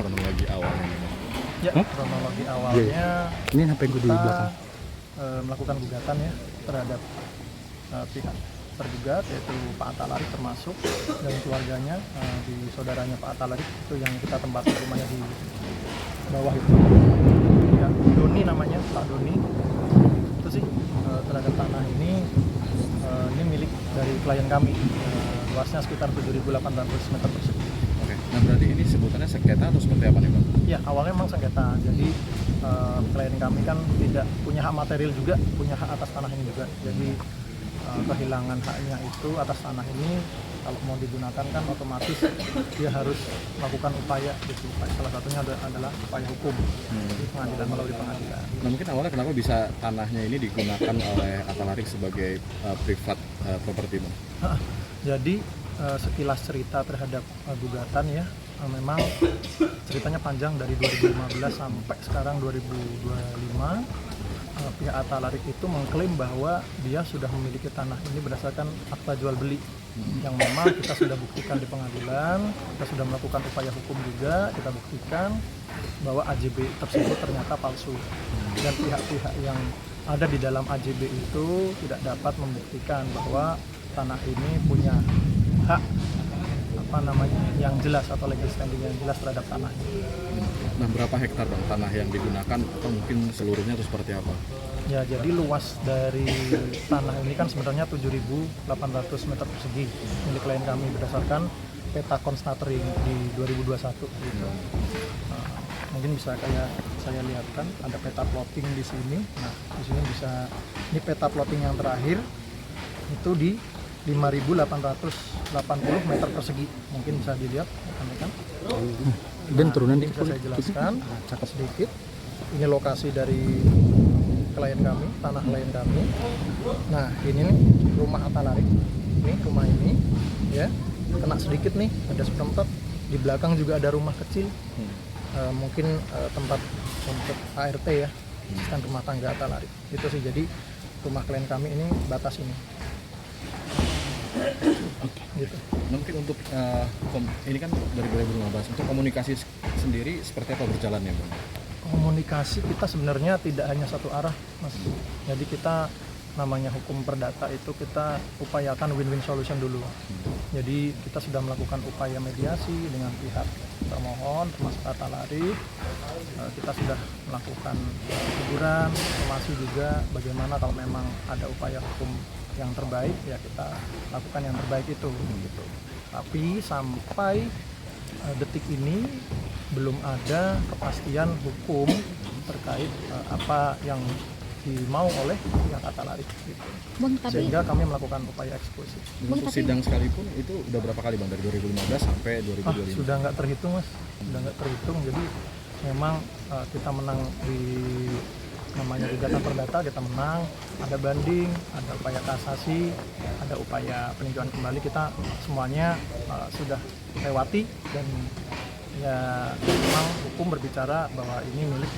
kronologi awalnya? Ya, kronologi awalnya Ini HP gue di kita belakang. melakukan gugatan ya terhadap pihak tergugat yaitu Pak Atta Larik termasuk dan keluarganya, di saudaranya Pak Atta Larik itu yang kita tempati rumahnya di bawah itu ya, Doni namanya, Pak Doni itu sih. Terhadap tanah ini milik dari klien kami, luasnya sekitar 7.800 meter persegi. Oke. Nah berarti ini sebutannya sengketa atau seperti apa nih Bang? Ya, awalnya memang sengketa. Jadi klien kami kan tidak punya hak material juga, punya hak atas tanah ini juga. Jadi kehilangan haknya itu atas tanah ini kalau mau digunakan kan otomatis dia harus melakukan upaya gitu. Salah satunya adalah upaya hukum di pengadilan, melalui pengadilan. Nah mungkin awalnya kenapa bisa tanahnya ini digunakan oleh Atta Larik sebagai privat properti Bang? Jadi sekilas cerita terhadap gugatan ya, memang ceritanya panjang dari 2015 sampai sekarang 2025. Pihak Atta Larik itu mengklaim bahwa dia sudah memiliki tanah ini berdasarkan akta jual beli yang memang kita sudah buktikan di pengadilan, kita sudah melakukan upaya hukum juga, kita buktikan bahwa AJB tersebut ternyata palsu dan pihak-pihak yang ada di dalam AJB itu tidak dapat membuktikan bahwa tanah ini punya hak yang jelas atau legal standing yang jelas terhadap tanah. Nah berapa hektar Bang tanah yang digunakan atau mungkin seluruhnya atau seperti apa? Ya, jadi luas dari tanah ini kan sebenarnya 7.800 meter persegi milik klien kami berdasarkan peta constatering di 2021 gitu. Mungkin bisa kayak saya lihatkan ada peta plotting di sini. Nah, di sini bisa, ini peta plotting yang terakhir itu di 5.880 meter persegi. Mungkin bisa dilihat rekan-rekan. Dan turunan Bisa saya jelaskan sedikit. Ini lokasi dari klien kami, tanah klien kami. Nah, ini nih rumah Atta Larik. Ini rumah ini ya. Kena sedikit nih, ada seperempat. Di belakang juga ada rumah kecil. Mungkin tempat untuk ART ya, asisten rumah tangga Atta Larik. Itu sih, jadi rumah klien kami ini batas ini. Gitu. Mungkin untuk ini kan dari 2015 untuk komunikasi sendiri seperti apa berjalannya Bang? Komunikasi kita sebenarnya tidak hanya satu arah, Mas. Jadi kita namanya hukum perdata itu kita upayakan win-win solution dulu. Jadi kita sudah melakukan upaya mediasi dengan pihak termohon termasuk Atta Larik. Kita sudah melakukan teguran, informasi juga bagaimana kalau memang ada upaya hukum yang terbaik ya kita lakukan yang terbaik itu gitu. Tapi sampai detik ini belum ada kepastian hukum terkait apa yang dimau oleh pihak Atta Larik gitu. Bang, tapi Sehingga kami melakukan upaya eksekusi. Untuk sidang sekalipun itu udah berapa kali Bang dari 2015 sampai 2025? Sudah nggak terhitung, Mas, sudah nggak terhitung. Jadi memang kita menang di namanya gugatan perdata, kita menang, ada banding, ada upaya kasasi, ada upaya peninjauan kembali, kita semuanya sudah lewati dan ya memang hukum berbicara bahwa ini milik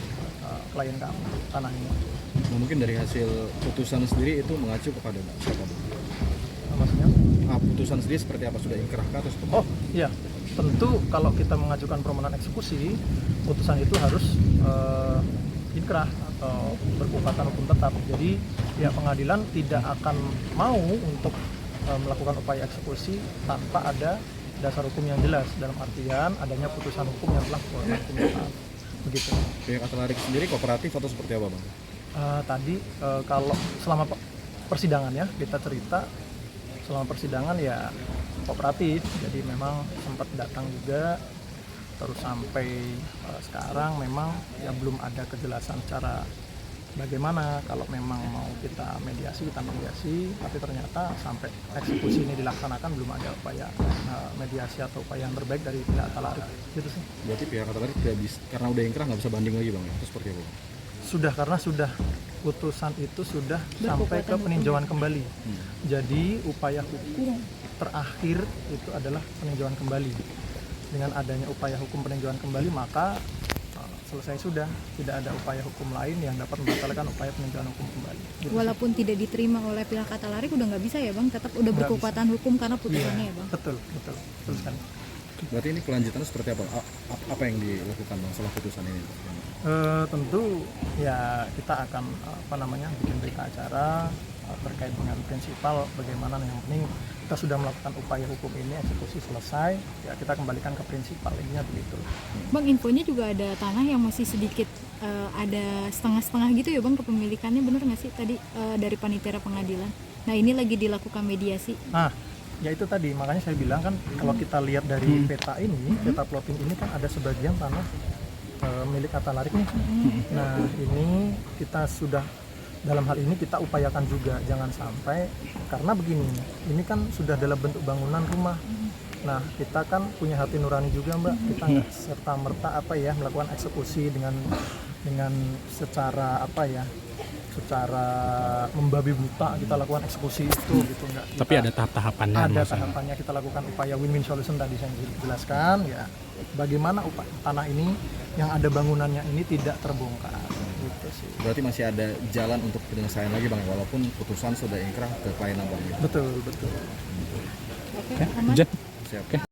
klien kami, tanah ini. Nah, mungkin dari hasil putusan sendiri itu mengacu kepada siapa Bang? Maksudnya? Putusan sendiri seperti apa, sudah ingkrah kah atau seperti apa? Oh iya, tentu kalau kita mengajukan permohonan eksekusi, putusan itu harus inkrah atau berkekuatan hukum tetap. Jadi pihak pengadilan tidak akan mau untuk melakukan upaya eksekusi tanpa ada dasar hukum yang jelas, dalam artian adanya putusan hukum yang telah berkekuatan hukum tetap. Begitu. Pihak Atta Larik sendiri kooperatif atau seperti apa Bang? Tadi kalau selama persidangan ya, kita cerita selama persidangan ya kooperatif, jadi memang sempat datang juga, terus sampai sekarang memang ya belum ada kejelasan secara bagaimana kalau memang mau kita mediasi, tapi ternyata sampai eksekusi ini dilaksanakan belum ada upaya mediasi atau upaya yang terbaik dari pihak Atta Larik gitu sih. Berarti pihak Atta Larik tidak bisa, karena udah ingkrah nggak bisa banding lagi Bang, itu seperti apa Bang? Sudah, karena sudah putusan itu sudah sampai ke peninjauan kembali. Jadi upaya hukum terakhir itu adalah peninjauan kembali. Dengan adanya upaya hukum peninjauan kembali maka selesai sudah, tidak ada upaya hukum lain yang dapat membatalkan upaya peninjauan hukum kembali. Gitu. walaupun tidak diterima oleh pihak Atta Larik udah nggak bisa ya Bang, tetap udah Nggak berkekuatan hukum karena putusannya Iya, ya Bang. betul sekali. Berarti ini kelanjutannya seperti apa? Apa yang dilakukan Bang setelah putusan ini? Tentu ya kita akan bikin berita acara terkait dengan prinsipal bagaimana, yang penting kita sudah melakukan upaya hukum ini, eksekusi selesai, ya kita kembalikan ke prinsipal, intinya begitu. Bang, infonya juga ada tanah yang masih sedikit ada setengah-setengah gitu ya Bang kepemilikannya, bener nggak sih tadi dari panitia pengadilan? Nah ini lagi dilakukan mediasi. Nah, ya itu tadi, makanya saya bilang kan kalau kita lihat dari peta ini, peta plotting ini kan ada sebagian tanah milik Atalarik nih. Nah ini kita sudah, dalam hal ini kita upayakan juga jangan sampai, karena begini, ini kan sudah dalam bentuk bangunan rumah. Nah kita kan punya hati nurani juga Mbak, kita nggak serta merta melakukan eksekusi dengan secara secara membabi buta kita lakukan eksekusi itu gitu, enggak. Tapi ada tahap-tahapannya. Ada maksudnya. tahapannya, kita lakukan upaya win-win solution tadi saya jelaskan ya, bagaimana tanah ini yang ada bangunannya ini tidak terbongkar gitu sih. Berarti masih ada jalan untuk penyelesaian lagi Bang, walaupun putusan sudah ingkrah ke klien Abang gitu. Betul. Oke, Oke, aman. Jen. Siap.